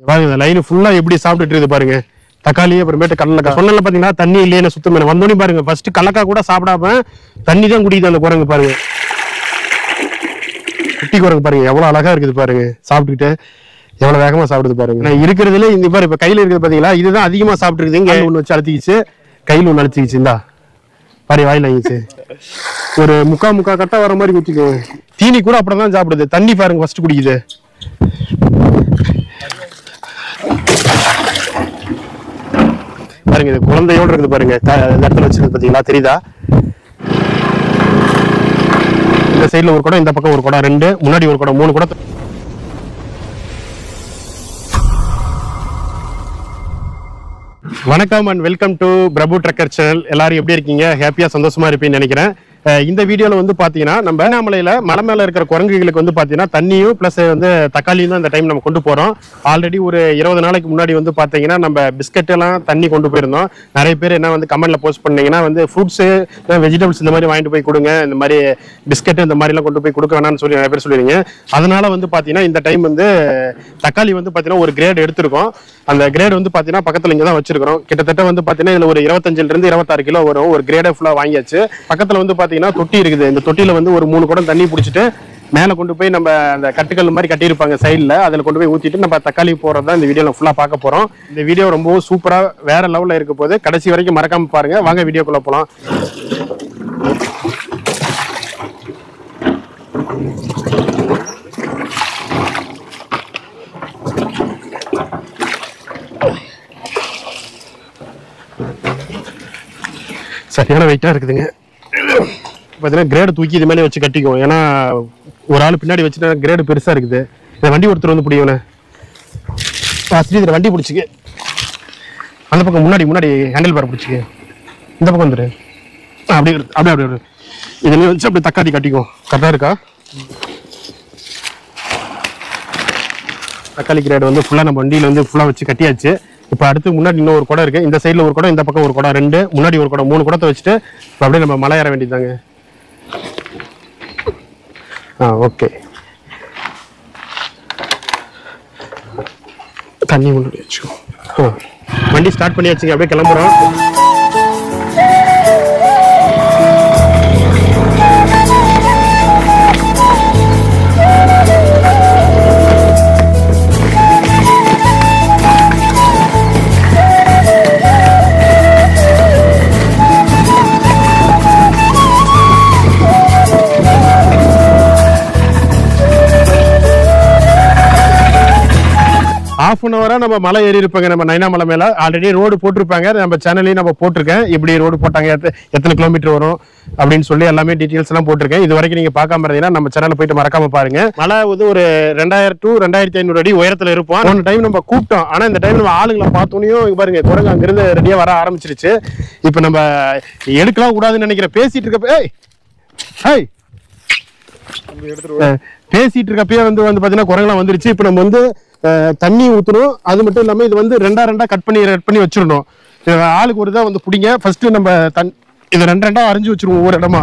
பாருங்க லைன் ஃபுல்லா எப்படி சாப்பிட்டுட்டு இருக்குது பாருங்க. தக்காளி அப்புறமேட்டு கடலக்காய். சொன்னல பாத்தீங்கன்னா தண்ணி இல்லையே சுத்தம் இல்லை. வந்தோடனே பாருங்க ஃபர்ஸ்ட் கடலக்காய் கூட சாப்பிடாம தண்ணி தான் குடிக்குது அந்த குரங்கு பாருங்க. குட்டி குரங்கு பாருங்க எவ்வளவு அழகா இருக்குது பாருங்க. சாப்பிட்டுக்கிட்டு எவ்வளவு வேகமா சாப்பிடுது பாருங்க. நான் இருக்கிறதுல இந்த பாரு இப்ப கையில இருக்குது பாத்தீங்களா, இதுதான் அதிகமா சாப்பிட்டு இருக்குது. இங்க ஒண்ணு வச்சு அழுத்திக்கிச்சு, கையில ஒண்ணு அழுத்திக்கிச்சு. இந்தா பாரு வாயில் ஆகிச்சு. ஒரு முக்கா கட்டா வர மாதிரி குத்திக்கு. தீனி கூட அப்படிதான் சாப்பிடுது. தண்ணி பாருங்க ஃபர்ஸ்ட் குடிக்குது. பாருங்க இது குழந்தையோட இருக்குது பாருங்க. இந்த இடத்துல வச்சிருக்கு பாத்தீங்களா, தெரியுதா? இந்த சைடுல ஒரு குடம், இந்த பக்கம் ஒரு குடம், 2 முன்னாடி ஒரு குடம், 3 குடம். வணக்கம் and welcome to Prabhu trucker channel. எல்லாரும் எப்படி இருக்கீங்க? ஹாப்பியா சந்தோஷமா இருப்பீங்கன்னு நினைக்கிறேன். இந்த வீடியோல வந்து பாத்தீங்கன்னா நம்ம அண்ணாமலையில மலை மேல இருக்கிற குரங்குகளுக்கு வந்து பாத்தீங்கன்னா தண்ணியும் பிளஸ் வந்து தக்காளியும் தான் இந்த டைம் நம்ம கொண்டு போறோம். ஆல்ரெடி ஒரு 20 நாளைக்கு முன்னாடி வந்து பாத்தீங்கன்னா நம்ம பிஸ்கட் எல்லாம் தண்ணி கொண்டு போயிருந்தோம். நிறைய பேர் என்ன வந்து கமெண்ட்ல போஸ்ட் பண்ணீங்கன்னா வந்து ஃப்ரூட்ஸ் வெஜிடபிள்ஸ் இந்த மாதிரி வாங்கிட்டு போய் கொடுங்க, இந்த மாதிரி பிஸ்கட் இந்த மாதிரி எல்லாம் கொண்டு போய் கொடுக்க வேணாம்னு சொல்லி நிறைய பேர் சொல்லிருங்க. அதனால வந்து பாத்தீங்கன்னா இந்த டைம் வந்து தக்காளி வந்து பாத்தீங்கன்னா ஒரு கிரேட் எடுத்திருக்கோம். அந்த கிரேட் வந்து பாத்தீங்கன்னா பக்கத்துல இங்க தான் வச்சிருக்கிறோம். கிட்டத்தட்ட வந்து பாத்தீங்கன்னா இதுல ஒரு 25 இருந்து 26 கிலோ வரும். ஒரு கிரேடை ஃபுல்லா வாங்கியாச்சு. பக்கத்துல வந்து பாத்தீங்கன்னா தொட்டி இருக்குது. இந்த தொட்டியில வந்து ஒரு 3 குடம் தண்ணி பிடிச்சிட்டு மேல கொண்டு போய் நம்ம அந்த கட்டுக்கல் மாதிரி கட்டியிருப்பாங்க சைட்ல, அதுல கொண்டு போய் ஊத்திட்டு நம்ம தக்காளி போறதா இந்த வீடியோல ஃபுல்லா பார்க்க போறோம். இந்த வீடியோ ரொம்பவும் சூப்பரா வேற லெவல்ல இருக்க போது. கடைசி வரைக்கும் மறக்காம பாருங்க. வாங்க வீடியோக்குள்ள போலாம். சரியான வெயிட்டா இருக்குதுங்க. பார்த்தீங்கன்னா கிரேடு தூக்கி இது மேலே வச்சு கட்டிக்குவோம். ஏன்னா ஒரு ஆள் பின்னாடி வச்சுட்டா கிரேடு பெருசா இருக்குது. இந்த வண்டி ஒருத்தர் வந்து பிடிக்கணும். ஸ்ரீதர் வண்டி பிடிச்சிக்கு, அந்த பக்கம் முன்னாடி ஹேண்டில் பார் பிடிச்சிக்கு, இந்த பக்கம் வந்துரு. அப்படியே இதில் வச்சு அப்படி தக்காளி கட்டிக்குவோம். கரெக்டாக இருக்கா? தக்காளி கிரேடு வந்து ஃபுல்லாக நம்ம வண்டியில் வந்து ஃபுல்லாக வச்சு கட்டியாச்சு. இப்போ அடுத்து முன்னாடி இன்னும் ஒரு குடம் இருக்கு. இந்த சைடில் ஒரு குடம், இந்த பக்கம் ஒரு குடம், 2 முன்னாடி ஒரு குடம், 3 குடத்தை வச்சுட்டு அப்படியே நம்ம மலை ஏற வேண்டியதாங்க. ஓகே, தண்ணி முன்னாடி வச்சுக்கோ. வண்டி ஸ்டார்ட் பண்ணியாச்சுங்க. அப்படியே கிளம்புறோம். ½ அன் ஹவரா நம்ம மலை ஏறி இருப்பாங்க. நம்ம நைனா மலை மேல ஆல்ரெடி ரோடு போட்டிருப்பாங்க. நம்ம சேனல்லையும் நம்ம போட்டிருக்கேன். எப்படி ரோடு போட்டாங்க, எத்தனை கிலோமீட்டர் வரும் அப்படின்னு சொல்லி எல்லாமே டீட்டெயில்ஸ் எல்லாம் போட்டிருக்கேன். இது வரைக்கும் நீங்க பார்க்காம இருந்தீங்கன்னா நம்ம சேனல்ல போயிட்டு மறக்காம பாருங்க. மலை வந்து ஒரு 2000 to 2500 அடி உயரத்துல இருப்போம். ஒரு டைம் நம்ம கூப்பிட்டோம். ஆனா இந்த டைம் நம்ம ஆளுங்களை பார்த்தோனையும் பாருங்க குரங்கு அங்கிருந்து ரெடியா வர ஆரம்பிச்சிருச்சு. இப்ப நம்ம எடுக்கலாம் கூடாதுன்னு நினைக்கிறேன். பேசிட்டு இருக்கப்பயே வந்து பாத்தீங்கன்னா குரங்கெல்லாம் வந்துருச்சு. இப்ப நம்ம வந்து தண்ணி ஊற்றணும். அது மட்டும் இல்லாமல் இது வந்து 2 கட் பண்ணி வச்சிடணும். ஆளுக்கு ஒரு இதாக வந்து பிடிங்க. ஃபர்ஸ்ட் நம்ம இதை 2 அரைஞ்சு வச்சிருவோம் ஒவ்வொரு இடமா.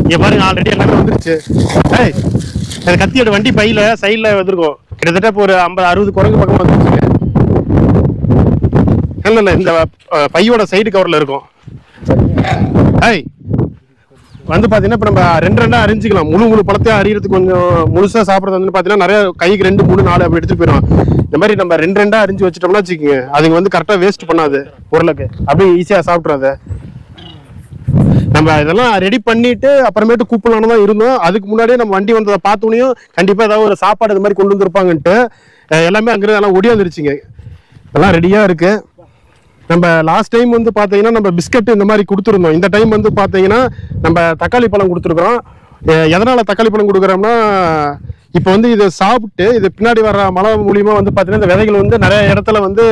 இங்கே பாருங்க ஆல்ரெடி எல்லாமே வந்துருச்சு. கத்தியோட வண்டி பையில சைடில் வந்துருக்கோம். கிட்டத்தட்ட இப்போ ஒரு 50-60 குரங்கு பக்கம் வந்துருச்சுங்க. இல்லை இந்த பையோட சைடு கவரில் இருக்கும். வந்து பாத்தீங்கன்னா இப்ப நம்ம 2 அரிஞ்சிக்கலாம். முழு பழத்தையும் அறியறதுக்கு கொஞ்சம் முழுசா சாப்பிடறது வந்து பாத்தீங்கன்னா நிறைய கைக்கு 2, 3, 4 அப்படி எடுத்துட்டு போயிடும். இந்த மாதிரி நம்ம 2 அரிஞ்சு வச்சுட்டோம்னா வச்சுக்கோங்க, அதுக்கு வந்து கரெக்டா வேஸ்ட் பண்ணாது. பொருளுக்கு அப்படியே ஈஸியா சாப்பிட்றாது. நம்ம இதெல்லாம் ரெடி பண்ணிட்டு அப்புறமேட்டு கூப்பிடலான்னு தான் இருந்தோம். அதுக்கு முன்னாடியே நம்ம வண்டி வந்ததை பார்த்தோனையும் கண்டிப்பா ஏதாவது ஒரு சாப்பாடு இந்த மாதிரி கொண்டு வந்திருப்பாங்கன்ட்டு எல்லாமே அங்கிருந்து எல்லாம் ஒடியாந்துருச்சுங்க. எல்லாம் ரெடியா இருக்கு. நம்ம லாஸ்ட் டைம் வந்து பாத்தீங்கன்னா நம்ம பிஸ்கட் இந்த மாதிரி கொடுத்துருந்தோம். இந்த டைம் வந்து பாத்தீங்கன்னா நம்ம தக்காளி பழம் கொடுத்துருக்குறோம். எதனால தக்காளி பழம் கொடுக்குறோம்னா, இப்போ வந்து இதை சாப்பிட்டு இது பின்னாடி வர்ற மழை மூலியமா வந்து பாத்தீங்கன்னா இந்த விதைகள் வந்து நிறைய இடத்துல வந்து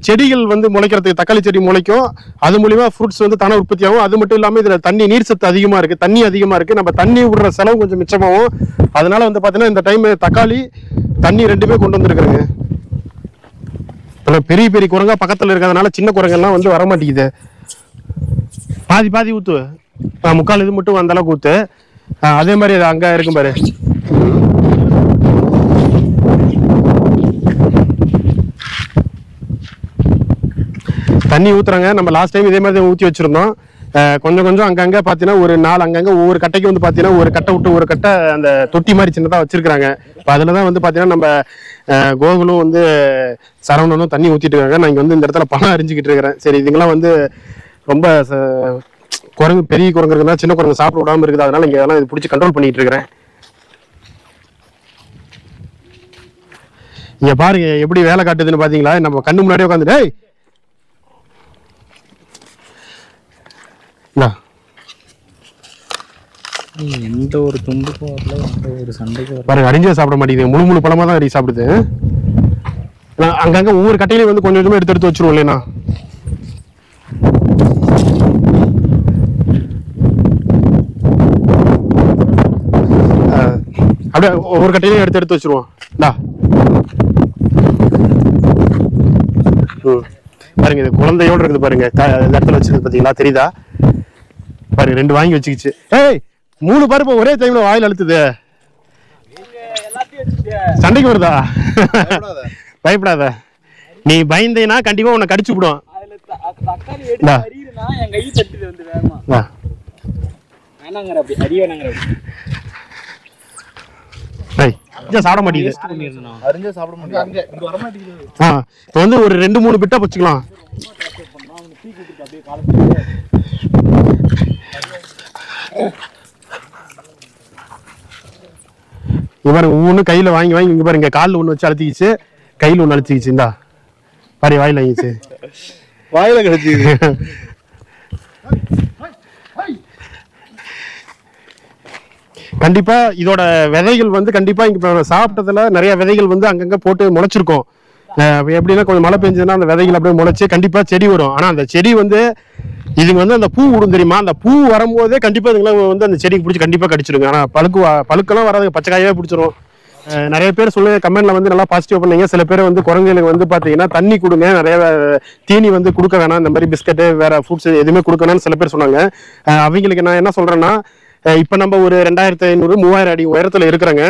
செடிகள் வந்து முளைக்கிறதுக்கு தக்காளி செடி முளைக்கும். அது மூலியமா ஃப்ரூட்ஸ் வந்து தானே உற்பத்தி ஆகும். அது மட்டும் இல்லாமல் இதுல நீர் சத்து அதிகமா இருக்கு, தண்ணி அதிகமா இருக்கு. நம்ம தண்ணி விடுற செலவு கொஞ்சம் மிச்சமாகும். அதனால வந்து பாத்தீங்கன்னா இந்த டைம் தக்காளி தண்ணி 2மே கொண்டு வந்துருக்குறேங்க. பெரிய குரங்கா பக்கத்துல இருக்கிறதுனால சின்ன குரங்கெல்லாம் வந்து வர மாட்டேங்குது. பாதி ஊத்து, 3/4 இது மட்டும் அந்த அளவுக்கு ஊத்து. அதே மாதிரி அங்க இருக்கும் பாரு. தண்ணி ஊத்துறாங்க. நம்ம லாஸ்ட் டைம் இதே மாதிரி ஊற்றி வச்சிருந்தோம். கொஞ்சம் கொஞ்சம் அங்கங்கே பார்த்தீங்கன்னா ஒரு நாள் அங்கங்கே ஒவ்வொரு கட்டைக்கு வந்து பார்த்தீங்கன்னா ஒரு கட்டை விட்டு ஒரு கட்டை அந்த தொட்டி மாதிரி சின்னதாக வச்சிருக்காங்க. இப்போ அதில் தான் வந்து பார்த்தீங்கன்னா நம்ம கோகுலும் வந்து சரவணனும் தண்ணி ஊற்றிட்டு இருக்காங்க. நான் இங்கே வந்து இந்த இடத்துல பணம் அறிஞ்சிக்கிட்டு இருக்கிறேன். சரி, இதுங்கெல்லாம் வந்து ரொம்ப குரங்கு, பெரிய குரங்கு இருக்குன்னா சின்ன குரங்கு சாப்பிட விடாமல் இருக்குது. அதனால இங்கே இதெல்லாம் இது பிடிச்சி கண்ட்ரோல் பண்ணிட்டு இருக்கிறேன். இங்க பாருங்க எப்படி வேலை காட்டுதுன்னு பாத்தீங்களா? நம்ம கண்ணு முன்னாடியே உட்காந்துட்டு எந்த ஒரு துண்டுக்கும் வரல, எந்த ஒரு சண்டைக்கும் வரல. பாருங்க, அரிஞ்சே சாப்பிட மாட்டேங்குது. முழு முழு பழமா தான் அரி சாப்பிடுது. அங்கங்க ஒவ்வொரு கட்டையிலையும் வந்து கொஞ்சம் கொஞ்சமா எடுத்து வச்சிருவோம் இல்லையா? அப்படியே ஒவ்வொரு கட்டையிலையும் எடுத்து வச்சிருவோம். பாருங்க, இது குழந்தையோட இருக்குது பாருங்க. இந்த இடத்துல வச்சிருக்கு பாத்தீங்களா, தெரியுதா? பாருங்க, 2 வாங்கி வச்சுக்கிச்சு. ஏய், 3 பருப்பு ஒரே டைம்ல வாயில் அழுத்துது. சண்டைக்கு வருதா? பயப்படாத. நீ பயந்தேனா கண்டிப்பா உன்னை கடிச்சு விடும். சாப்பிட மாட்டேங்குது. இப்ப வந்து ஒரு 2-3 பிட்டா வச்சுக்கலாம். இவரு ஒண்ணு கையில வாங்கி இங்க பாருங்க, காலில் ஒண்ணு வச்சு அழுத்திக்கிச்சு, கையில ஒண்ணு அழுத்திக்கிச்சு. இந்தா பாரு, வாயில வாங்கிச்சு, வாயில கிடைச்சிது. கண்டிப்பா இதோட விதைகள் வந்து கண்டிப்பா இங்க சாப்பிட்டதுல நிறைய விதைகள் வந்து அங்கங்க போட்டு முளைச்சிருக்கும். எப்படின்னா கொஞ்சம் மழை பெஞ்சதுன்னா அந்த விதைகள் அப்படியே முளைச்சு கண்டிப்பா செடி வரும். ஆனா அந்த செடி வந்து இதுங்க வந்து அந்த பூ விடும் தெரியுமா, அந்த பூ வரும்போதே கண்டிப்பா இதுங்களாம் வந்து அந்த செடிக்கு பிடிச்சி கண்டிப்பா கடிச்சிருங்க. ஆனா பழுக்கெல்லாம் வராது, பச்சைக்காயே பிடிச்சிரும். நிறைய பேர் சொல்லி கமெண்ட்ல வந்து நல்லா பாசிட்டிவ் பண்ணீங்க. சில பேர் வந்து குரங்குகளுக்கு வந்து பாத்தீங்கன்னா தண்ணி கொடுங்க, நிறைய தீனி வந்து கொடுக்க வேணாம், இந்த மாதிரி பிஸ்கட்டு வேற ஃப்ரூட்ஸ் எதுவுமே கொடுக்க வேணாம்னு சில பேர் சொன்னாங்க. அவங்களுக்கு நான் என்ன சொல்றேன்னா, இப்ப நம்ம ஒரு 2500-3000 அடி உயரத்துல இருக்கிறாங்க.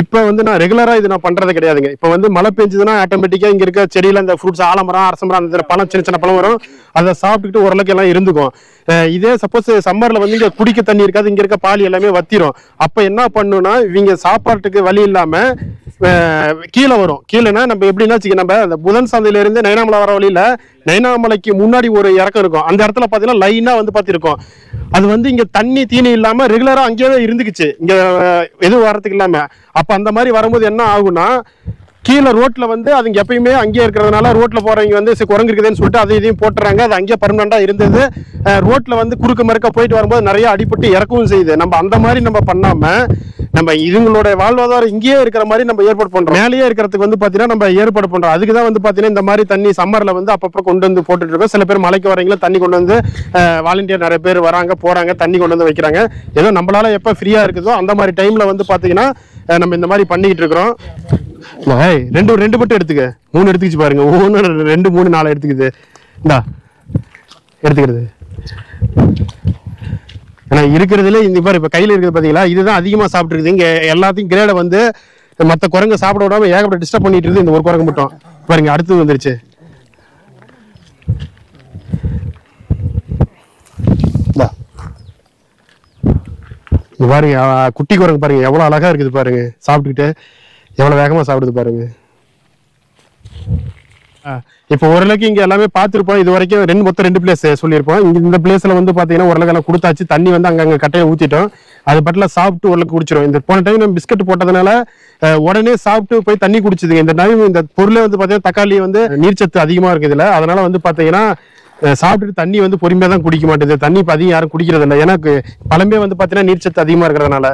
இப்ப வந்து நான் ரெகுலரா இது நான் பண்றது கிடையாதுங்க. இப்ப வந்து மழை பெஞ்சதுன்னா ஆட்டோமேட்டிக்கா இங்க இருக்க செடியில இந்த ஃப்ரூட்ஸ், ஆலமரம், அரசமரம், அந்த பழம், சின்ன சின்ன பழம் வரும். அதை சாப்பிட்டுக்கிட்டு ஓரளவுக்கு எல்லாம் இருந்துக்கும். இதே சப்போஸ் சம்மர்ல வந்து இங்க குடிக்க தண்ணி இருக்காது, இங்க இருக்க பால் எல்லாமே வத்திரும். அப்ப என்ன பண்ணுன்னா, இவங்க சாப்பாட்டுக்கு வழி இல்லாம கீழே வரும். கீழேனா நம்ம எப்படின்னா, நம்ம அந்த புதன் சந்தையில இருந்து நயனாமலை வர வழியில நயனாமலைக்கு முன்னாடி ஒரு இறக்கம் இருக்கும். அந்த இடத்துல பாத்தீங்கன்னா லைனா வந்து பாத்திருக்கோம். அது வந்து இங்க தண்ணி தீனி இல்லாம ரெகுலரா அங்கேயே இருந்துக்குச்சு, இங்க எதுவும் வரத்துக்கு இல்லாம. அப்ப அந்த மாதிரி வரும்போது என்ன ஆகும்னா, கீழே ரோட்ல வந்து அதுங்க எப்பயுமே அங்கேயே இருக்கிறதுனால ரோட்ல போறவங்க வந்து குரங்கு இருக்குதுன்னு சொல்லிட்டு அதை இதையும் போட்டுறாங்க. அது அங்கேயே பர்மனண்டா இருந்தது. ரோட்ல வந்து குறுக்க மறுக்க போயிட்டு வரும்போது நிறைய அடிபட்டு இறக்கவும் செய்யுது. நம்ம அந்த மாதிரி நம்ம பண்ணாம நம்ம இதுங்களோட வாழ்வாதாரம் இங்கேயே இருக்கிற மாதிரி நம்ம ஏற்பாடு பண்றோம். மேலேயே இருக்கிறதுக்கு வந்து பாத்தீங்கன்னா நம்ம ஏற்பாடு பண்றோம். அதுக்கு தான் வந்து பாத்தீங்கன்னா இந்த மாதிரி தண்ணி சம்மர்ல வந்து அப்பப்போ கொண்டு வந்து போட்டுட்டு இருக்கோம். சில பேர் மலைக்கு வரீங்களா தண்ணி கொண்டு வந்து வாலண்டியர் நிறைய பேர் வராங்க போறாங்க, தண்ணி கொண்டு வந்து வைக்கிறாங்க. ஏதோ நம்மளால எப்ப ஃப்ரீயா இருக்குதோ அந்த மாதிரி டைம்ல வந்து பாத்தீங்கன்னா நம்ம இந்த மாதிரி பண்ணிக்கிட்டு இருக்கிறோம். ரெண்டு மட்டும் எடுத்துக்க, 3 எடுத்துக்கிச்சு பாருங்க. ஒவ்வொன்று 2, 3, 4 எடுத்துக்குது. இந்தா எடுத்துக்கிறது. ஏன்னா இருக்கிறதுல இந்த மாதிரி இப்ப கையில இருக்குது பாத்தீங்களா, இதுதான் அதிகமா சாப்பிட்டு இருக்குது. இங்க எல்லாத்தையும் கிரேட வந்து மற்ற குரங்கு சாப்பிட விடாம ஏகப்பட்ட டிஸ்டர்ப் பண்ணிட்டு இருக்குது. இந்த ஒரு குரங்கு மட்டும் பாருங்க அடுத்தது வந்துருச்சு. பாருங்க குட்டி குரங்கு பாருங்க எவ்வளவு அழகா இருக்குது பாருங்க, சாப்பிட்டுக்கிட்டு எவ்வளவு வேகமா சாப்பிடுது பாருங்க. இப்போ ஓரளவுக்கு இங்க எல்லாமே பார்த்துருப்போம். இது வரைக்கும் மொத்தம் 2 பிளேஸ் சொல்லியிருப்போம். இந்த பிளேஸ்ல வந்து பாத்தீங்கன்னா ஓரளவுக்கு எல்லாம் கொடுத்தாச்சு. தண்ணி வந்து அங்கங்க கட்டையை ஊத்திட்டோம். அது பட்டில சாப்பிட்டு ஓரளவுக்கு குடிச்சிடும். இந்த போன டைம் நம்ம பிஸ்கட் போட்டதுனால உடனே சாப்பிட்டு போய் தண்ணி குடிச்சதுங்க. இந்த டைம் இந்த பொருளே வந்து பாத்தீங்கன்னா தக்காளி வந்து நீர்ச்சத்து அதிகமா இருக்கு இதுல. அதனால வந்து பாத்தீங்கன்னா சாப்பிட்டுட்டு தண்ணி வந்து பொறுமையா தான் குடிக்க மாட்டேது. தண்ணி இப்போ அதிகம் யாரும் குடிக்கிறது இல்லை. ஏன்னா பழமே வந்து பாத்தீங்கன்னா நீர்ச்சத்து அதிகமா இருக்கிறதுனால.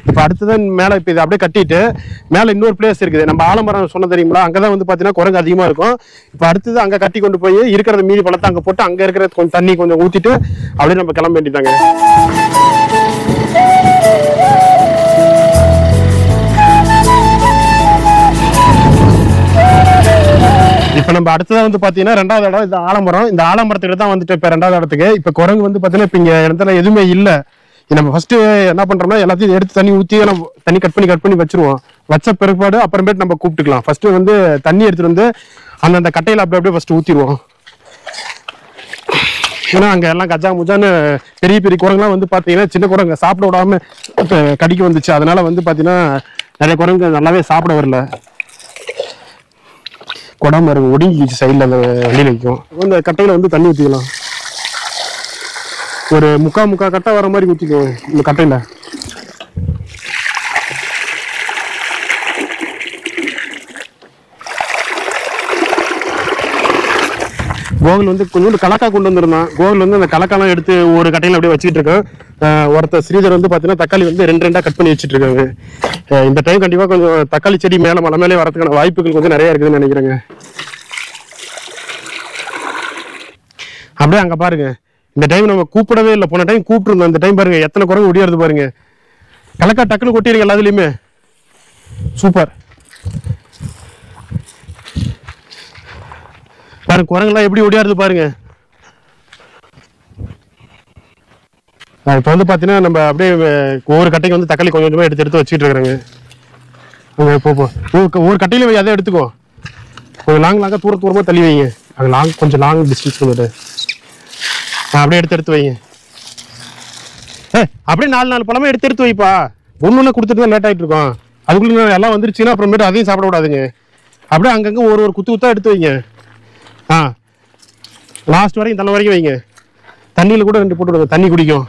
இப்ப அடுத்ததான் மேல இப்ப இதை அப்படியே கட்டிட்டு மேல இன்னொரு பிளேஸ் இருக்குது. நம்ம ஆலமரம் சொன்ன தெரியுங்களா, அங்கதான் வந்து பாத்தீங்கன்னா குரங்கு அதிகமா இருக்கும். இப்ப அடுத்தது அங்க கட்டி கொண்டு போய் இருக்கிறத மீறி பழத்தை அங்க போட்டு அங்க இருக்கிற கொஞ்சம் தண்ணி கொஞ்சம் ஊத்திட்டு அப்படியே நம்ம கிளம்ப வேண்டியதாங்க. இப்ப நம்ம அடுத்ததான் வந்து பாத்தீங்கன்னா 2வது இடம் இந்த ஆலமரம். இந்த ஆலமரத்துக்கு தான் வந்துட்டு இப்ப 2வது இடத்துக்கு. இப்ப குரங்கு வந்து பாத்தீங்கன்னா இப்ப இங்க இடத்துல எதுவுமே இல்லை. நம்ம ஃபர்ஸ்ட் என்ன பண்றோம்னா எல்லாத்தையும் எடுத்து தண்ணி ஊற்றி தண்ணி கட் பண்ணி வச்சிருவோம். வச்ச பிற்பாடு அப்புறமேட்டு நம்ம கூப்பிட்டுக்கலாம். ஃபர்ஸ்ட் வந்து தண்ணி எடுத்துட்டு வந்து அந்த கட்டையில அப்படியே ஃபர்ஸ்ட் ஊத்திடுவோம். ஏன்னா அங்க எல்லாம் கஜா முஜான்னு பெரிய பெரிய குரங்குலாம் வந்து பாத்தீங்கன்னா சின்ன குரங்கு சாப்பிட விடாம கடிக்க வந்துச்சு. அதனால வந்து பாத்தீங்கன்னா நிறைய குரங்கு நல்லாவே சாப்பிட வரல. குடம் பாருங்க ஒடுங்கிச்சு சைட்ல அந்த வண்டியில வைக்கும். இந்த கட்டையில வந்து தண்ணி ஊற்றிக்கலாம். ஒரு முக்கா கட்டை வர மாதிரி ஊற்றிக்குவோம் இந்த கட்டையில. கோகுல் வந்து கொஞ்சோண்டு கலக்கா கொண்டு வந்திருந்தான். கோகுல் வந்து அந்த கலக்காலாம் எடுத்து ஒரு கட்டையில அப்படியே வச்சுக்கிட்டு இருக்கான். ஒருத்தர் ஸ்ரீதர் வந்து பாத்தீங்கன்னா தக்காளி வந்து 2 கட் பண்ணி வச்சுட்டு இருக்காங்க. இந்த டைம் கண்டிப்பா கொஞ்சம் தக்காளி செடி மேல மலை மேலே வரதுக்கான வாய்ப்புகள் கொஞ்சம் நிறைய இருக்குதுன்னு நினைக்கிறேங்க. அப்படியே அங்க பாருங்க, இந்த டைம் நம்ம கூப்பிடவே இல்லை. போன டைம் கூப்பிட்டுருந்தோம். இந்த டைம் பாருங்க எத்தனை குரங்கு ஒடியாருது பாருங்க. கலக்கா டக்குன்னு கொட்டிருக்கு எல்லாத்துலயுமே. சூப்பர் பாருங்க, குரங்குலாம் எப்படி ஒடியாருது பாருங்க. இப்போ வந்து பார்த்தீங்கன்னா நம்ம அப்படியே ஒவ்வொரு கட்டைக்கு வந்து தக்காளி கொஞ்சம் கொஞ்சமாக எடுத்து வச்சுட்டு இருக்கிறாங்க. ஒவ்வொரு கட்டையில அதை எடுத்துக்கோ. கொஞ்சம் லாங்காக தூரமாக தள்ளி வைங்க. அது கொஞ்சம் லாங் டிஸ்டன்ஸ் வந்துட்டு அப்படியே எடுத்து வைங்க. அப்படியே 4 பழமா எடுத்து வைப்பா. ஒன்று கொடுத்துட்டு தான் லேட் ஆகிட்டு இருக்கோம். அதுக்குள்ள எல்லாம் வந்துருச்சுன்னா அப்புறமேட்டு அதையும் சாப்பிட கூடாதுங்க. அப்படியே அங்கங்கே ஒரு குத்தா எடுத்து வைங்க. லாஸ்ட் வரைக்கும் தலை வரைக்கும் வைங்க. தண்ணியில் கூட 2 போட்டு விடுங்க, தண்ணி குடிக்கும்.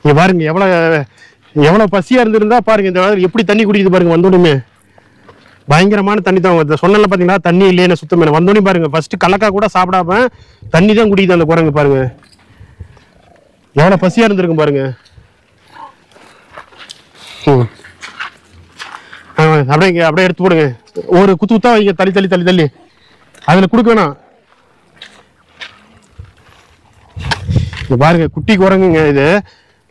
இங்க பாருங்க எவ்வளவு பசியா இருந்திருந்தா பாருங்க இந்த எப்படி தண்ணி குடிக்குது பாருங்க. வந்தோடனே பயங்கரமான தண்ணி தான் சொன்னல பாத்தீங்களா. தண்ணி இல்லையே சுத்தம் வந்தோடனே பாருங்க. ஃபர்ஸ்ட் கலக்கா கூட சாப்பிடாம தண்ணி தான் குடிக்குது அந்த குரங்கு பாருங்க. எவ்வளவு பசியா இருந்திருக்கும் பாருங்க. அப்படியே எடுத்து போடுங்க. ஒரு குத்தா வைங்க, தள்ளி அதுல குடுக்க வேணாம். பாருங்க குட்டி குரங்குங்க. இது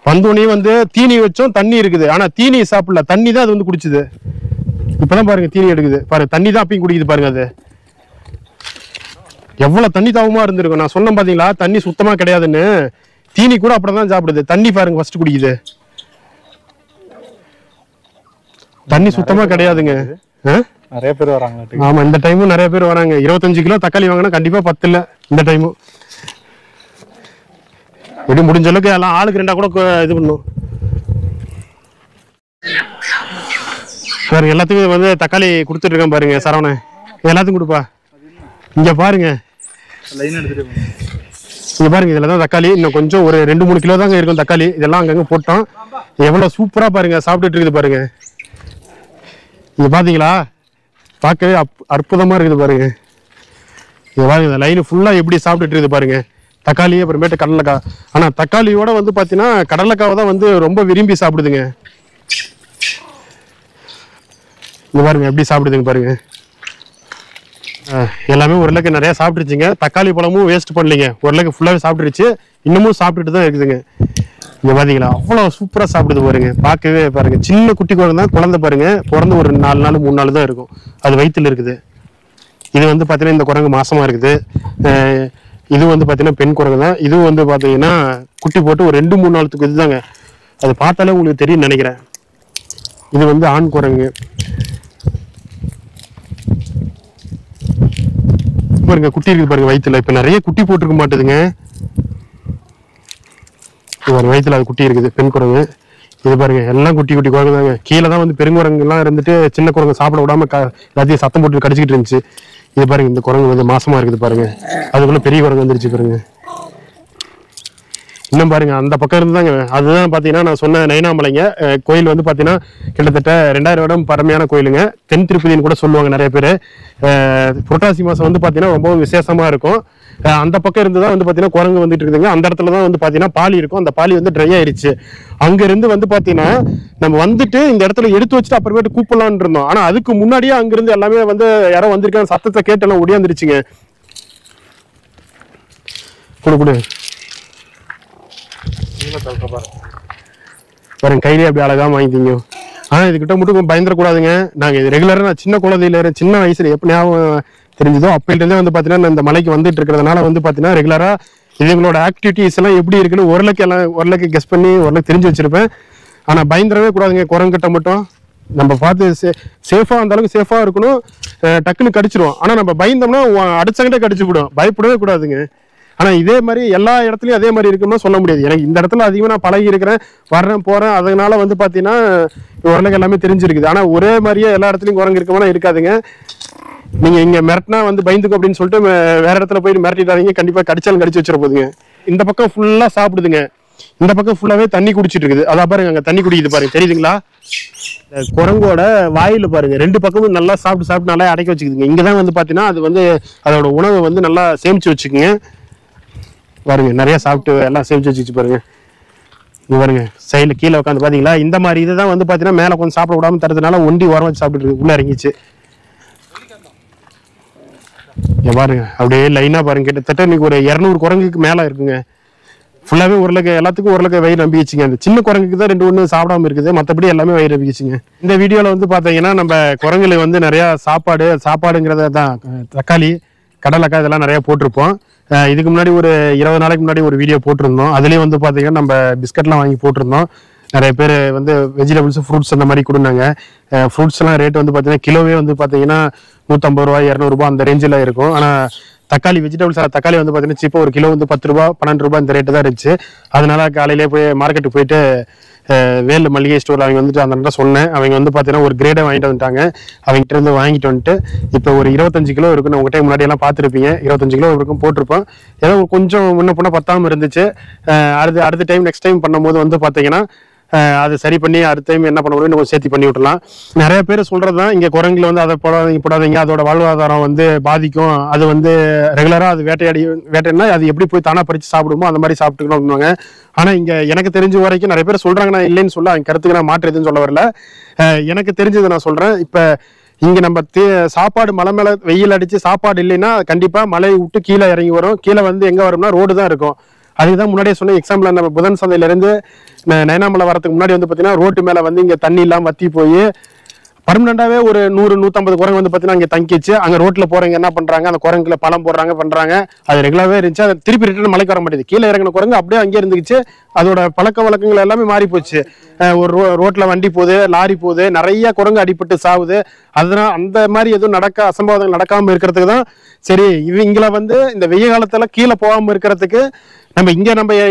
வந்தோடனே வந்து தீனி வச்சோம், தண்ணி இருக்குது. ஆனா தீனி சாப்பிடல, தண்ணி தான் அது வந்து குடிச்சுது. இப்பதான் பாருங்க தீனி எடுக்குது பாருங்க. தண்ணி தான் அப்பயும் குடிக்குது பாருங்க. அது எவ்வளவு தண்ணி தாவமா இருந்திருக்கும். நான் சொன்னேன் பாத்தீங்களா தண்ணி சுத்தமா கிடையாதுன்னு. தீனி கூட அப்படிதான் சாப்பிடுது. தண்ணி பாருங்க ஃபர்ஸ்ட் குடிக்குது. தண்ணி சுத்தமா கிடையாதுங்க. நிறைய பேர் வராங்க. ஆமா, இந்த டைமும் நிறைய பேர் வராங்க. 25 கிலோ தக்காளி வாங்கினா கண்டிப்பா 10 இல்ல இந்த டைமும். எப்படி முடிஞ்ச அளவுக்கு எல்லாம் ஆளுக்கு 2 கூட இது பண்ணும். பாருங்க எல்லாத்துக்கும் வந்து தக்காளி கொடுத்துட்டு இருக்கேன் பாருங்க. சரவணன் எல்லாத்துக்கும் கொடுப்பா. இங்க பாருங்க, இங்க பாருங்க இதுலதான் தக்காளி. இன்னும் கொஞ்சம் ஒரு 2-3 கிலோ தாங்க இருக்கும் தக்காளி. இதெல்லாம் அங்கங்க போட்டோம். எவ்வளவு சூப்பரா பாருங்க சாப்பிட்டுட்டு இருக்குது பாருங்க. இங்க பாத்தீங்களா, பார்க்கவே அற்புதமா இருக்குது பாருங்க. இங்க பாருங்க இந்த லைன் ஃபுல்லா எப்படி சாப்பிட்டுட்டு இருக்குது பாருங்க. தக்காளி அப்புறமேட்டு கடலைக்காய். ஆனா தக்காளியோட வந்து பாத்தீங்கன்னா கடலைக்காவை தான் வந்து ரொம்ப விரும்பி சாப்பிடுதுங்க. இங்க பாருங்க எப்படி சாப்பிடுதுங்க பாருங்க. எல்லாமே ஓரளவுக்கு நிறைய சாப்பிட்டுருச்சுங்க. தக்காளி பழமும் வேஸ்ட் பண்ணலைங்க, ஓரளவுக்கு ஃபுல்லாவே சாப்பிட்டுருச்சு. இன்னமும் சாப்பிட்டுட்டு தான் இருக்குதுங்க. இங்க பாத்தீங்களா அவ்வளவு சூப்பரா சாப்பிடுது பாருங்க. பார்க்கவே பாருங்க சின்ன குட்டி குழந்தை தான். குழந்தை பாருங்க பிறந்து ஒரு 4 நாள் 3 நாள் தான் இருக்கும். அது வயிற்றுல இருக்குது. இது வந்து பாத்தீங்கன்னா இந்த குரங்கு மாசமா இருக்குது. இது வந்து பாத்தீங்கன்னா பெண் குரங்கு தான். இது வந்து பாத்தீங்கன்னா குட்டி போட்டு ஒரு 2-3 நாளுக்கு இதுதாங்க. அது பார்த்தாலே உங்களுக்கு தெரியும் நினைக்கிறேன். இது வந்து ஆண் குரங்கு பாருங்க. குட்டி இருக்குது பாருங்க வயிற்றுல. இப்ப நிறைய குட்டி போட்டிருக்க மாட்டுதுங்க. வயிற்றுல அது குட்டி இருக்குது பெண் குரங்கு. இது பாருங்க எல்லாம் குட்டி குரங்கு தாங்க. கீழே தான் வந்து பெருங்குரங்கு எல்லாம் இருந்துட்டு சின்ன குரங்கு சாப்பிட விடாம எல்லாத்தையும் சத்தம் போட்டு கடிச்சிக்கிட்டு இருந்துச்சு. இது பாருங்க இந்த குரங்கு வந்து மாசமா இருக்குது பாருங்க. அதுக்குள்ள பெரிய குரங்கு வந்துருச்சு பாருங்க. இன்னும் பாருங்க அந்த பக்கம் இருந்தாங்க. அதுதான் பாத்தீங்கன்னா நான் சொன்ன நயனாமலைங்க கோயில் வந்து பாத்தீங்கன்னா கிட்டத்தட்ட 2000 வருடம் பழமையான கோயிலுங்க. தென் திருப்பதின்னு கூட சொல்லுவாங்க நிறைய பேரு. புரட்டாசி மாசம் வந்து பாத்தீங்கன்னா ரொம்பவும் விசேஷமா இருக்கும். அந்த பக்கம் இருந்துதான் வந்து பாத்தீங்கன்னா குரங்கு வந்துட்டு இருக்குதுங்க. அந்த இடத்துலதான் வந்து பாத்தீங்கன்னா பாலி இருக்கும். அந்த பாலி வந்து ட்ரை ஆயிடுச்சு. அங்க இருந்து வந்து பாத்தீங்கன்னா நம்ம வந்துட்டு இந்த இடத்துல எடுத்து வச்சுட்டு அப்புறமேட்டு கூப்பிடலான்னு இருந்தோம். ஆனா அதுக்கு முன்னாடியே அங்க இருந்து எல்லாமே வந்து யாரோ வந்திருக்காங்க சத்தத்தை கேட்டு எல்லாம் ஒடியாந்துருச்சுங்க. கொடு பாருங்க கையிலே அப்படி அழகா வாங்கிக்கிங்க. ஆனா இதுகிட்ட மட்டும் பயந்துடக்கூடாதுங்க. நாங்க இது ரெகுலரா நான் சின்ன குழந்தையில சின்ன வயசுல எப்படி ஞாபகம் தெரிஞ்சதோ அப்பையிலிருந்தே வந்து பாத்தீங்கன்னா இந்த மலைக்கு வந்துட்டு இருக்கிறதுனால வந்து பாத்தீங்கன்னா ரெகுலரா இதுங்களோட ஆக்டிவிட்டிஸ் எல்லாம் எப்படி இருக்குன்னு ஓரளவுக்கு கெஸ் பண்ணி ஓரளவுக்கு தெரிஞ்சு வச்சிருப்பேன். ஆனா பயந்துடவே கூடாதுங்க. குரங்கிட்ட மட்டும் நம்ம பார்த்து சேஃபா அந்த அளவுக்கு சேஃபா இருக்கணும். டக்குன்னு கடிச்சிருவோம். ஆனா நம்ம பயந்தோம்னா அடுத்த செகண்டே கடிச்சு விடும். பயப்படவே கூடாதுங்க. ஆனா இதே மாதிரி எல்லா இடத்துலயும் அதே மாதிரி இருக்குன்னு சொல்ல முடியாது. எனக்கு இந்த இடத்துல அதிகமா நான் பழகி இருக்கிறேன், வர்றேன் போறேன், அதனால வந்து பாத்தீங்கன்னா ஓரளவுக்கு எல்லாமே தெரிஞ்சிருக்குது. ஆனா ஒரே மாதிரியே எல்லா இடத்துலயும் குரங்கு இருக்குமானா இருக்காதுங்க. நீங்க இங்க மிரட்டினா வந்து பயந்துக்கும் அப்படின்னு சொல்லிட்டு வேற இடத்துல போயிட்டு மிரட்டிட்டாதீங்க, கண்டிப்பா கடிச்சாலும் கடிச்சு வச்சிட போதுங்க. இந்த பக்கம் ஃபுல்லா சாப்பிடுதுங்க, இந்த பக்கம் ஃபுல்லாவே தண்ணி குடிச்சிட்டு இருக்குது. அதான் பாருங்க அங்க தண்ணி குடிக்குது பாருங்க, தெரியுதுங்களா? குரங்கோட வாயில பாருங்க 2 பக்கமும் நல்லா சாப்பிட்டு நல்லா அடைக்க வச்சுக்குதுங்க. இங்கதான் வந்து பாத்தீங்கன்னா அது வந்து அதோட உணவை வந்து நல்லா சேமிச்சு வச்சுக்குங்க. பாருங்க நிறைய சாப்பிட்டு எல்லாம் சேமிச்சு வச்சுச்சு பாருங்க. இங்க பாருங்க சைடுல கீழே உட்காந்து பாத்தீங்களா, இந்த மாதிரி இதுதான் வந்து பாத்தீங்கன்னா மேல கொஞ்சம் சாப்பிட விடாம தரதுனால ஒண்டி உரம் வச்சு சாப்பிட்டு உள்ள இறங்கிச்சு. பாருங்க அப்படியே லைனா பாருங்க, கிட்டத்தட்ட இன்னைக்கு ஒரு 200 குரங்குக்கு மேல இருக்குங்க. ஃபுல்லாவே ஓரளவுக்கு எல்லாத்துக்கும் ஓரளவுக்கு வயிறு நம்பிச்சுங்க. அந்த சின்ன குரங்குக்கு தான் 2-1 சாப்பிடாம இருக்குது, மற்றபடி எல்லாமே வயிறு நம்பிச்சுங்க. இந்த வீடியோல வந்து பாத்தீங்கன்னா நம்ம குரங்குல வந்து நிறைய சாப்பாடுங்கிறத தான் தக்காளி, கடலக்காய் இதெல்லாம் நிறைய போட்டிருப்போம். இதுக்கு முன்னாடி ஒரு 20 நாளைக்கு முன்னாடி ஒரு வீடியோ போட்டிருந்தோம். அதுலயும் வந்து பாத்தீங்கன்னா நம்ம பிஸ்கட்லாம் வாங்கி போட்டிருந்தோம். நிறைய பேர் வந்து வெஜிடபிள்ஸ் ஃப்ரூட்ஸ் அந்த மாதிரி கொடுனாங்க. ஃப்ரூட்ஸ் எல்லாம் ரேட் வந்து பாத்தீங்கன்னா கிலோவே வந்து பாத்தீங்கன்னா 150 ரூபாய் 200 ரூபாய் அந்த ரேஞ்சில் இருக்கும். ஆனா தக்காளி வெஜிடபிள்ஸ் தக்காளி வந்து பாத்தீங்கன்னா சீப்பா ஒரு கிலோ வந்து 10 ரூபாய் 12 ரூபாய் இந்த ரேட்டு தான் இருந்துச்சு. அதனால காலையிலே போய் மார்க்கெட்டுக்கு போயிட்டு வேலு மளிகை ஸ்டோர் அவங்க வந்துட்டு அந்த சொன்னேன். அவங்க வந்து பாத்தீங்கன்னா ஒரு கிரேடை வாங்கிட்டு வந்துட்டாங்க. அவங்ககிட்ட இருந்து வாங்கிட்டு வந்துட்டு இப்போ ஒரு 25 கிலோ இருக்குன்னு உங்ககிட்ட முன்னாடி எல்லாம் பார்த்துருப்பீங்க. 25 கிலோ இருக்கும் போட்டிருப்போம். ஏதோ கொஞ்சம் முன்ன பொண்ணா பத்தாம இருந்துச்சு. அடுத்த டைம் நெக்ஸ்ட் டைம் பண்ணும்போது வந்து பாத்தீங்கன்னா அது சரி பண்ணி அடுத்த டைம் என்ன பண்ண முடியும் கொஞ்சம் சேர்த்து பண்ணி விட்டுலாம். நிறைய பேர் சொல்றதுதான் இங்க குரங்குல வந்து அதை போடாதீங்க, அதோட வாழ்வாதாரம் வந்து பாதிக்கும், அது வந்து ரெகுலரா அது வேட்டைன்னா அது எப்படி போய் தானா பறிச்சு சாப்பிடுமோ அந்த மாதிரி சாப்பிட்டுக்கணும் அப்படின்வாங்க. ஆனா இங்க எனக்கு தெரிஞ்ச வரைக்கும் நிறைய பேர் சொல்றாங்க, நான் இல்லைன்னு சொல்ல அவங்க கருத்துக்கு நான் மாற்று எதுன்னு சொல்ல வரல. எனக்கு தெரிஞ்சதை நான் சொல்றேன். இப்ப இங்க நம்ம சாப்பாடு மலை மேல வெயில் அடிச்சு சாப்பாடு இல்லைன்னா கண்டிப்பா மலை விட்டு கீழே இறங்கி வரும். கீழே வந்து எங்க வரும்னா ரோடு தான் இருக்கும். அதுக்குதான் முன்னாடியே சொன்ன எக்ஸாம்பிள் நம்ம புதன் சந்தையில இருந்து நயனாமலை வரதுக்கு முன்னாடி வந்து பாத்தீங்கன்னா ரோட்டு மேல வந்து இங்க தண்ணி இல்லாம வத்தி போய் பர்மனண்டாவே ஒரு 100-150 குரங்கு வந்து பாத்தீங்கன்னா அங்க தங்கிச்சு. அங்க ரோட்ல போறவங்க என்ன பண்றாங்க, அந்த குரங்குல பழம் பண்றாங்க. அது ரெகுலராகவே இருந்துச்சு. அது திருப்பி ரிட்டர்ன் மலைக்கு வர மாட்டேது. கீழே இறங்கின குரங்கு அப்படியே அங்கே இருந்துச்சு. அதோட பழக்க வழக்கங்கள் எல்லாமே மாறி போச்சு. ஒரு ரோட்ல வண்டி போகுது, லாரி போகுது, நிறைய குரங்கு அடிபட்டு சாவுது. அதனால அந்த மாதிரி எதுவும் அசம்பாவிதங்கள் நடக்காம இருக்கிறதுக்கு தான் சரி இவங்களை வந்து இந்த வெய்ய காலத்துல கீழே போகாம இருக்கிறதுக்கு நம்ம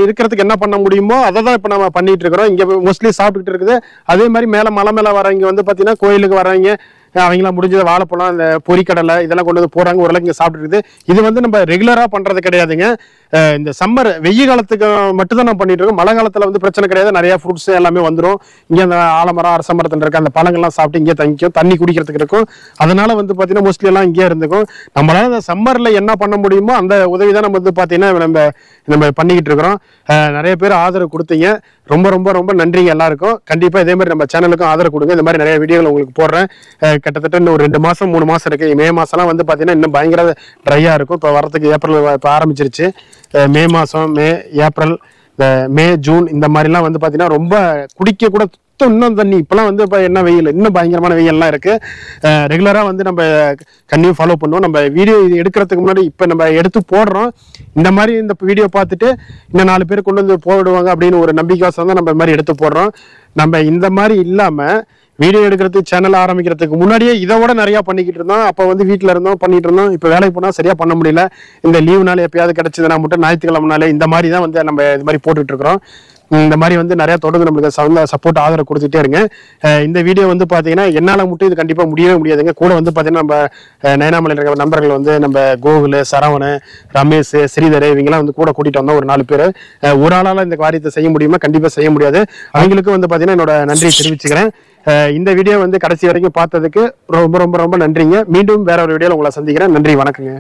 இருக்கிறதுக்கு என்ன பண்ண முடியுமோ அதை தான் இப்ப நம்ம பண்ணிட்டு இருக்கிறோம். இங்க மோஸ்ட்லி சாப்பிட்டுட்டு இருக்குது. அதே மாதிரி மலை மேல வரவங்க வந்து பாத்தீங்கன்னா கோயிலுக்கு வரவங்க அவங்களாம் முடிஞ்சது வாழைப்பழம், இந்த பொரிக்கடலை இதெல்லாம் கொண்டு வந்து போறாங்க, ஓரளவுக்கு இங்க சாப்பிட்டு இருக்குது. இது வந்து நம்ம ரெகுலரா பண்றது கிடையாதுங்க. இந்த சம்மர் வெய்ய காலத்துக்கு மட்டும் தான் நம்ம பண்ணிட்டு இருக்கோம். மழை காலத்துல வந்து பிரச்சனை கிடையாது, நிறைய ஃப்ரூட்ஸ் எல்லாமே வந்துடும். இங்க அந்த ஆலமரம் அரச மரத்துல இருக்க அந்த பழங்கள்லாம் சாப்பிட்டு இங்கே தங்கிக்கும், தண்ணி குடிக்கிறதுக்கு இருக்கும். அதனால வந்து பாத்தீங்கன்னா மோஸ்ட்லி எல்லாம் இங்கே இருந்துக்கும். நம்மளால இந்த சம்மர்ல என்ன பண்ண முடியுமோ அந்த உதவி தான் நம்ம வந்து பாத்தீங்கன்னா நம்ம பண்ணிக்கிட்டு இருக்கிறோம். நிறைய பேர் ஆதரவு கொடுத்தீங்க, ரொம்ப ரொம்ப ரொம்ப நன்றிங்க எல்லாருக்கும். கண்டிப்பா இதே மாதிரி நம்ம சேனலுக்கும் ஆதரவு கொடுங்க. இந்த மாதிரி நிறைய வீடியோகள் உங்களுக்கு போடுறேன். கிட்டத்தட்ட இன்னும் ஒரு 2 மாசம் 3 மாசம் இருக்கு. மே மாசம்லாம் வந்து பாத்தீங்கன்னா இன்னும் பயங்கர ட்ரையா இருக்கும். இப்போ வரத்துக்கு ஏப்ரல் இப்போ ஆரம்பிச்சிருச்சு. மே மாசம், ஏப்ரல், மே, ஜூன் இந்த மாதிரிலாம் வந்து பாத்தீங்கன்னா ரொம்ப குடிக்க கூட இன்னும் தண்ணி. இப்பெல்லாம் வந்து இப்போ என்ன வெயில், இன்னும் பயங்கரமான வெயில்லாம் இருக்கு. ரெகுலரா வந்து நம்ம கண்டிப்பா ஃபாலோ பண்ணுவோம். நம்ம வீடியோ இது எடுக்கிறதுக்கு முன்னாடி இப்போ நம்ம எடுத்து போடுறோம். இந்த மாதிரி இந்த வீடியோ பார்த்துட்டு இன்னும் 4 பேர் கொண்டு வந்து போடுவாங்க அப்படின்னு ஒரு நம்பிக்கைவாசம் தான் நம்ம இந்த மாதிரி எடுத்து போடுறோம். நம்ம இந்த மாதிரி இல்லாம வீடியோ எடுக்கிறதுக்கு சேனல் ஆரம்பிக்கிறதுக்கு முன்னாடியே இதை விட நிறைய பண்ணிக்கிட்டு இருந்தோம். அப்போ வந்து வீட்டில் இருந்தோம் பண்ணிட்டு இருந்தோம். இப்போ வேலைக்கு போனால் சரியா பண்ண முடியல. இந்த லீவுனால எப்பயாவது கிடைச்சதுனா மட்டும் ஞாயிற்றுக்கிழமைனால இந்த மாதிரி தான் வந்து நம்ம இது மாதிரி போட்டுட்டு இருக்கிறோம். இந்த மாதிரி வந்து நிறைய தொடர்ந்து நம்மளுக்கு சப்போர்ட் ஆதரவு கொடுத்துட்டே இருங்க. இந்த வீடியோ வந்து பாத்தீங்கன்னா என்னால மட்டும் இது கண்டிப்பா முடியவே முடியாதுங்க. கூட வந்து பாத்தீங்கன்னா நம்ம நயனாமலையில் இருக்கிற நண்பர்கள் வந்து நம்ம கோகுல், சரவண, ரமேஷ், ஸ்ரீதர் இவங்கெல்லாம் வந்து கூட கூட்டிட்டு வந்தோம். ஒரு 4 பேர். ஒரு ஆளால இந்த காரியத்தை செய்ய முடியுமா? கண்டிப்பா செய்ய முடியாது. அவங்களுக்கும் வந்து பாத்தீங்கன்னா என்னோட நன்றியை தெரிவிச்சுக்கிறேன். இந்த வீடியோ வந்து கடைசி வரைக்கும் பார்த்ததுக்கு ரொம்ப ரொம்ப ரொம்ப நன்றிங்க. மீண்டும் வேற ஒரு வீடியோல உங்களை சந்திக்கிறேன். நன்றி, வணக்கங்க.